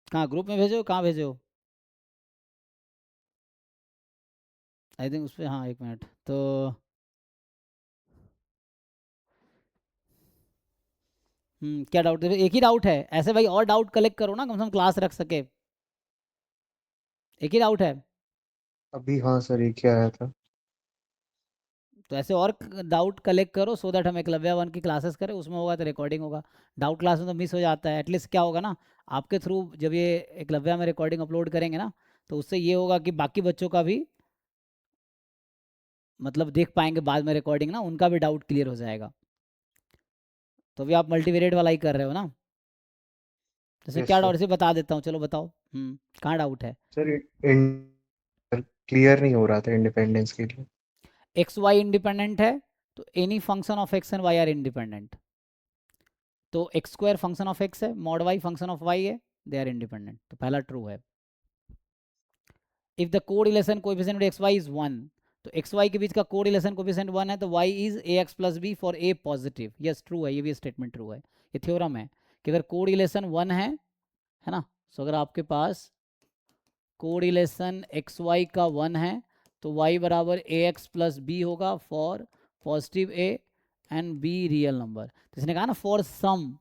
कहाँ ग्रुप में भेजो, कहाँ भेजो? आई थिंक उस पर, हाँ एक मिनट तो। क्या डाउट है? एक ही डाउट है ऐसे भाई, और डाउट कलेक्ट करो ना, कम से कम क्लास रख सके। एक ही डाउट है अभी हाँ सर, एक ही आया था। तो ऐसे और डाउट कलेक्ट करो, सो दैट हम एकलव्य वन की क्लासेस करें, उसमें होगा तो रिकॉर्डिंग होगा। डाउट क्लास में तो मिस हो जाता है, एटलीस्ट क्या होगा ना, आपके थ्रू जब ये एकलव्य में रिकॉर्डिंग अपलोड करेंगे ना, तो उससे ये होगा कि बाकी बच्चों का भी मतलब देख पाएंगे बाद में रिकॉर्डिंग ना, उनका भी डाउट क्लियर हो जाएगा। तो अभी आप मल्टीवेरिएट वाला ही कर रहे हो ना? जैसे यस क्या डाउट, सर। इसे बता देता हूँ, चलो बताओ। कहाँ डाउट है? सर क्लियर नहीं हो रहा था इंडिपेंडेंस के लिए। एक्स वाई इंडिपेंडेंट है, तो any function of X and Y are independent. तो X square function of X है, mod Y function of Y है, दे आर इंडिपेंडेंट, तो पहला ट्रू है। If the correlation coefficient X Y is one, तो X Y के बीच का कोरिलेशन कोएफिशिएंट वन है, तो Y is a X plus B for a positive. Yes true है, ये भी स्टेटमेंट ट्रू है। ये थ्योरम है कि अगर कोरिलेशन वन है ना, सो अगर आपके पास कोरिलेशन एक्स वाई का वन है, तो वाई बराबर ए एक्स प्लस बी होगा for positive A and be real number. तो इसने कहा ना फॉर सम,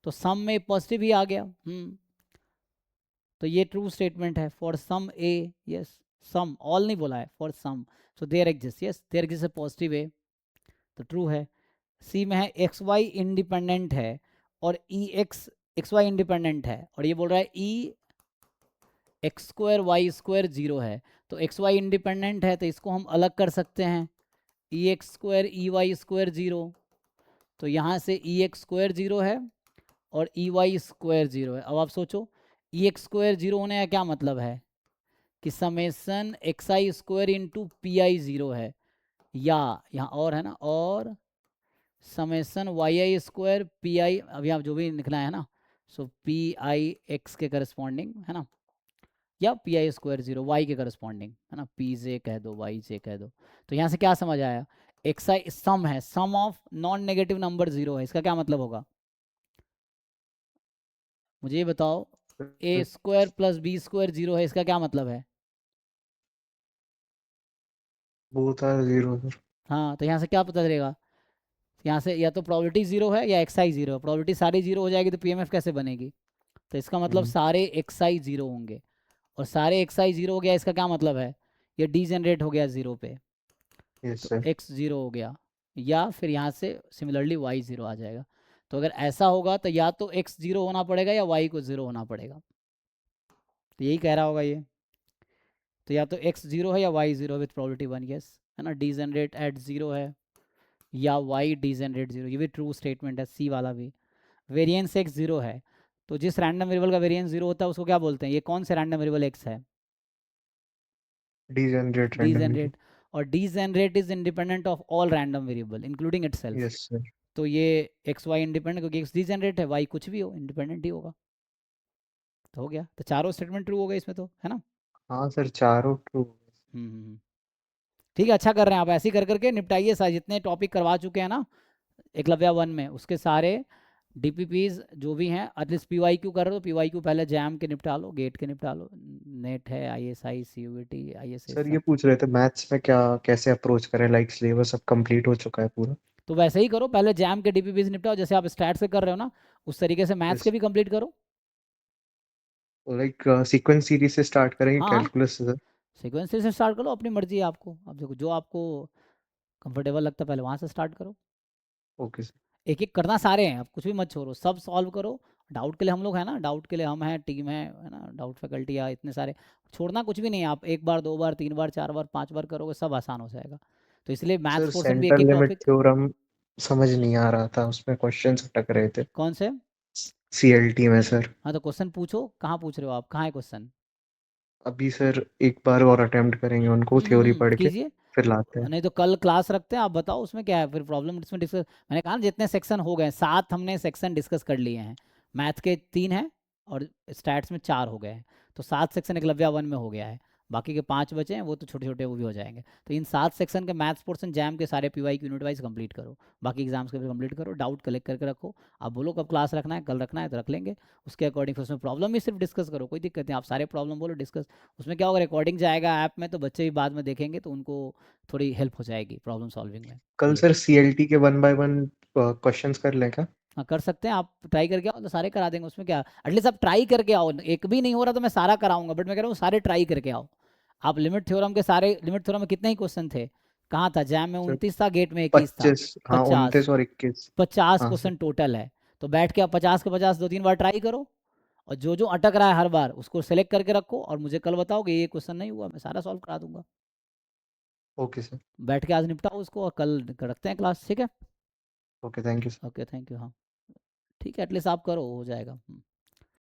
तो सम में पॉजिटिव ही आ गया। तो ये ट्रू स्टेटमेंट है for some A. Yes, some, all नहीं बोला है, for some. So there exist, yes there exist positive A, तो ट्रू है। सी में है एक्स वाई इंडिपेंडेंट है और E X, X Y independent है और ये बोल रहा है E X square Y square zero है। तो एक्स वाई इंडिपेंडेंट है तो इसको हम अलग कर सकते हैं, E X square E Y square zero. तो यहाँ से ई एक्स स्क्वायर जीरो है और ई वाई स्क्वायर जीरो है। अब आप सोचो, ई एक्स स्क्वायर जीरो होने का क्या मतलब है कि summation x i square into p i zero है, या यहाँ और है ना, और summation y i square p i, अभी आप जो भी लिखना है ना, सो पी आई एक्स के करस्पॉन्डिंग है ना, या p i square zero y के करस्पॉन्डिंग है ना, पी जे कह दो वाई जे कह दो। तो यहाँ से क्या समझ आया, एक्स आई सम है, sum of non negative number zero है, इसका क्या मतलब होगा? मुझे ये बताओ, A square plus B square zero है, इसका क्या मतलब है? Both are zero sir. हाँ, तो यहाँ से क्या पता चलेगा, यहाँ से या तो प्रोबेबिलिटी जीरो है या एक्स आई जीरो है। प्रोबेबिलिटी सारी जीरो हो जाएगी तो पीएमएफ कैसे बनेगी? तो इसका मतलब सारे एक्स आई जीरो होंगे, और सारे एक्स आई जीरो हो गया, इसका क्या मतलब है, ये डी जनरेट हो गया जीरो पे, यस तो सर। एक्स जीरो हो गया, या फिर यहाँ से सिमिलरली वाई जीरो आ जाएगा। तो अगर ऐसा होगा तो या तो एक्स जीरो होना पड़ेगा या वाई को जीरो होना पड़ेगा, तो यही कह रहा होगा ये। तो या तो एक्स जीरो है या y zero with probability one, yes है ना, डी जनरेट एट जीरो है, या वाई डी जनरेट जीरो, ये भी ट्रू स्टेटमेंट है, सी वाला भी। वेरिएंस एक्स जीरो है, तो जिस रैंडम वेरिएबल का वेरिएंस जीरो होता है उसको क्या बोलते हैं? ये कौन से रैंडम वेरिएबल एक्स है? Degenerate the randomly. Generate. और degenerate is independent of all random variable including itself. Yes sir. तो ये एक्स वाई इंडिपेंडेंट, क्योंकि एक्स डी जनरेट है, वाई कुछ भी हो इंडिपेंडेंट ही होगा। तो हो गया, तो चारों स्टेटमेंट ट्रू हो गए इसमें तो, है ना? हाँ सर, चारों ट्रू। ठीक है, अच्छा कर रहे हैं आप, ऐसे ही कर करके निपटाइए सारे जितने टॉपिक करवा चुके हैं ना एकलव्या वन में, उसके सारे डीपीपीज जो भी हैं, एटलीस्ट पीवाई क्यू कर रहे हो, पीवाई क्यू पहले जैम के निपटा लो, गेट के निपटा लो, नेट है, आईएसआई सीयूईटी आईएसएस सर ये सब। पूछ रहे थे मैथ्स में क्या कैसे अप्रोच करें, लाइक सिलेबस सब कंप्लीट हो चुका है पूरा। तो वैसे ही करो, पहले जैम के डीपीपीज निपटाओ, जैसे आप स्टैट से कर रहे हो ना, उस तरीके से मैथ्स के यस। भी कंप्लीट करो। लाइक सीक्वेंस सीरीज से स्टार्ट करेंगे हाँ, कैलकुलस से सर। सीक्वेंस से स्टार्ट करो, अपनी मर्जी है आपको, अब देखो जो आपको कंफर्टेबल लगता है पहले वहाँ से स्टार्ट करो। Okay sir. एक एक करना सारे हैं, अब कुछ भी मत छोड़ो, सब सॉल्व करो। डाउट के लिए हम लोग हैं ना, डाउट के लिए हम हैं, टीम है ना, डाउट फैकल्टी या इतने सारे, छोड़ना कुछ भी नहीं है। आप एक बार दो बार तीन बार चार बार पांच बार करोगे, सब आसान हो जाएगा। तो इसलिए मैथ्स सर पोर्शन भी एक सेंटर एक लिमिट टॉपिक। थ्योरम समझ नहीं आ रहा था, उसमें क्वेश्चंस अटक रहे थे। कौन से? सीएलटी में सर। हाँ तो क्वेश्चन पूछो, कहाँ पूछ रहे हो आप, कहाँ है क्वेश्चन? अभी सर एक बार और अटेम्प्ट करेंगे उनको थ्योरी पढ़ के, कीजिए। फिर लाते हैं। नहीं तो कल क्लास रखते हैं, आप बताओ उसमें क्या है फिर प्रॉब्लम, इसमें डिस्कस। मैंने कहा ना, जितने सेक्शन हो गए, सात हमने सेक्शन डिस्कस कर लिए हैं, मैथ के तीन हैं और स्टैट्स में चार हो गए हैं, तो सात सेक्शन एकलव्या वन में हो गया है। बाकी के 5 बचे हैं वो तो छोटे छोटे वो भी हो जाएंगे। तो इन 7 सेक्शन के मैथ्स पोर्शन जैम के सारे पीवाई यूनिट वाइज कंप्लीट करो, बाकी एग्जाम्स के भी कंप्लीट करो, डाउट कलेक्ट करके रखो। आप बोलो कब क्लास रखना है, कल रखना है तो रख लेंगे, उसके अकॉर्डिंग फिर उसमें प्रॉब्लम ही सिर्फ डिस्कस करो, कोई दिक्कत नहीं, आप सारे प्रॉब्लम बोलो डिस्कस। उसमें क्या होगा, रिकॉर्डिंग जाएगा ऐप में, तो बच्चे भी बाद में देखेंगे तो उनको थोड़ी हेल्प हो जाएगी प्रॉब्लम सॉल्विंग में। कल ये सर सीएलटी के 1 बाय 1 क्वेश्चंस कर लें क्या? हाँ कर सकते हैं, आप ट्राई करके आओ तो सारे करा देंगे, उसमें क्या, एटलीस्ट आप ट्राई करके आओ, एक भी नहीं हो रहा तो मैं सारा कराऊंगा, बट मैं कह रहा हूँ सारे ट्राई करके आओ। आप लिमिट थ्योरम के सारे, लिमिट थ्योरम में कितने ही क्वेश्चन थे, कहाँ था, जैम में सर 29 था, गेट में 21 था। 25, हाँ 50, 29 और 21। 50 हाँ सर। क्वेश्चन टोटल है। तो बैठ के आप 50 के 50 2 3 बार ट्राई करो, और जो जो अटक रहा है हर बार उसको सेलेक्ट करके रखो, और मुझे कल बताओ कि ये क्वेश्चन नहीं हुआ, मैं सारा सॉल्व करा दूंगा। Okay sir. बैठ के आज निपटाओ उसको, और कल रखते हैं क्लास, ठीक है। Okay, thank you. Okay thank you, हाँ ठीक है, एटलीस्ट आप करो, हो जाएगा।